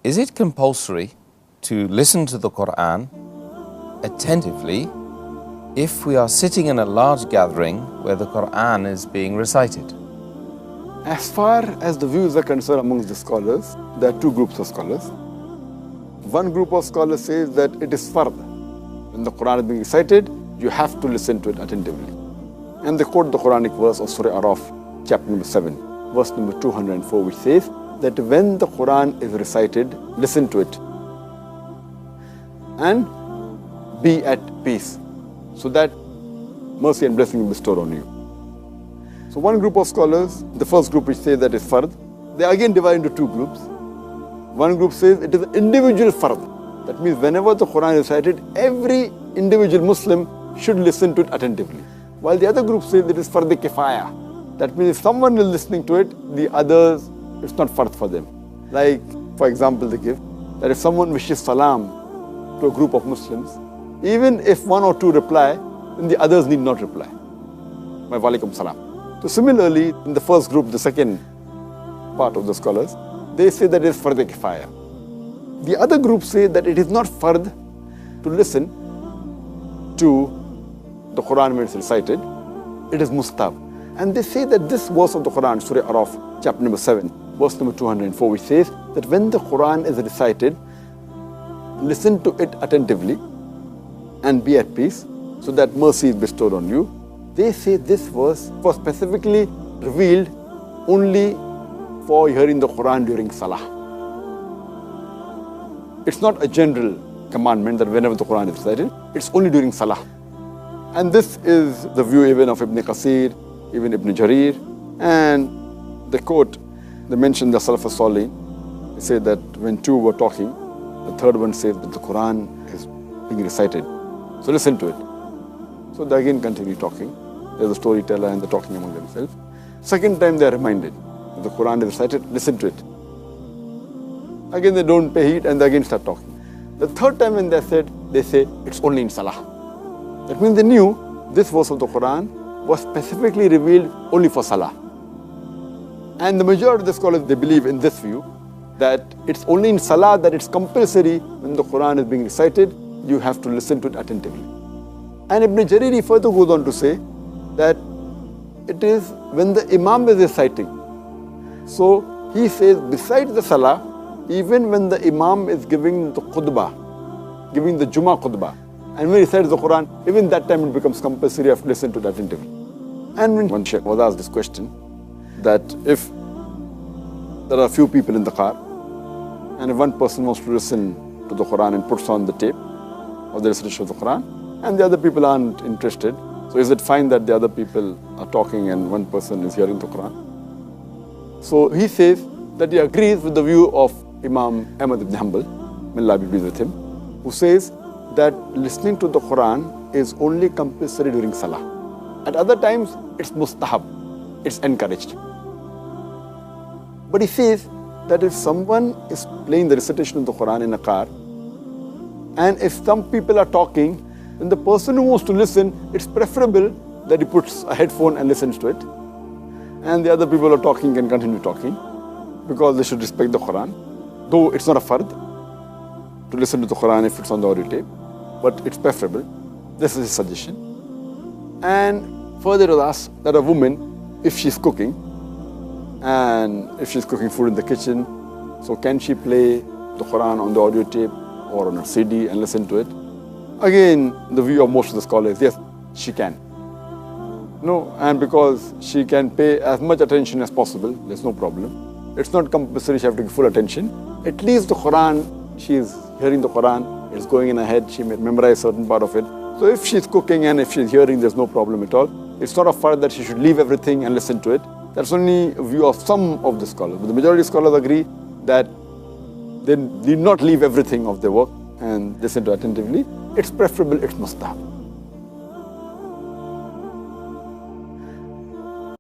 Is it compulsory to listen to the Qur'an attentively if we are sitting in a large gathering where the Qur'an is being recited? As far as the views are concerned amongst the scholars, there are two groups of scholars. One group of scholars says that it is fard. When the Qur'an is being recited, you have to listen to it attentively. And they quote the Quranic verse of Surah Araf, chapter number 7, verse number 204, which says that when the Qur'an is recited, listen to it and be at peace, so that mercy and blessing will be bestowed on you. So one group of scholars, the first group which says that is fard, they again divide into two groups. One group says it is individual fard. That means whenever the Qur'an is recited, every individual Muslim should listen to it attentively. While the other group says it is fard kifaya. That means if someone is listening to it, the others, it's not fard for them. Like, for example, they give that if someone wishes salam to a group of Muslims, even if one or two reply, then the others need not reply. Wa alaikum salam. So similarly, in the first group, the second part of the scholars, they say that it is fard kifaya. The other group say that it is not fard to listen to the Quran when it's recited, it is mustahab. And they say that this verse of the Quran, Surah Araf, chapter number 7, verse number 204, which says that when the Quran is recited, listen to it attentively and be at peace, so that mercy is bestowed on you. They say this verse was specifically revealed only for hearing the Quran during Salah. It's not a general commandment that whenever the Quran is recited, it's only during Salah. And this is the view even of Ibn Qasir, even Ibn Jarir, and the quote, they mentioned the Salaf as-Salih. They say that when two were talking, the third one says that the Quran is being recited. So listen to it. So they again continue talking. There's a storyteller and they're talking among themselves. Second time they are reminded that the Quran is recited, listen to it. Again they don't pay heed and they again start talking. The third time when they say it's only in Salah. That means they knew this verse of the Quran was specifically revealed only for Salah. And the majority of the scholars, they believe in this view, that it's only in Salah that it's compulsory when the Quran is being recited, you have to listen to it attentively. And Ibn Jariri further goes on to say that it is when the Imam is reciting. So he says besides the Salah, even when the Imam is giving the khutbah, giving the Jummah khutbah, and when he recites the Quran, even that time it becomes compulsory, you have to listen to it attentively. And when one Shaykh was asked this question, that if there are a few people in the car, and if one person wants to listen to the Quran and puts on the tape of the recitation of the Quran, and the other people aren't interested, so is it fine that the other people are talking and one person is hearing the Quran? So he says that he agrees with the view of Imam Ahmad ibn Hanbal, may Allah be pleased with him, who says that listening to the Quran is only compulsory during Salah. At other times, it's mustahab, it's encouraged. But he says that if someone is playing the recitation of the Quran in a car, and if some people are talking, then the person who wants to listen, it's preferable that he puts a headphone and listens to it. And the other people are talking can continue talking, because they should respect the Quran. Though it's not a fard to listen to the Quran if it's on the audio tape, but it's preferable. This is his suggestion. And further to ask that a woman, if she's cooking, and if she's cooking food in the kitchen, so can she play the Quran on the audio tape or on a CD and listen to it? Again, the view of most of the scholars, yes, she can. No, and because she can pay as much attention as possible, there's no problem. It's not compulsory she have to give full attention. At least the Quran, she is hearing the Quran, it's going in her head, she may memorize a certain part of it. So if she's cooking and if she's hearing, there's no problem at all. It's not a fard that she should leave everything and listen to it. That's only a view of some of the scholars. But the majority of scholars agree that they need not leave everything of their work and listen to it attentively. It's preferable, it's mustahab.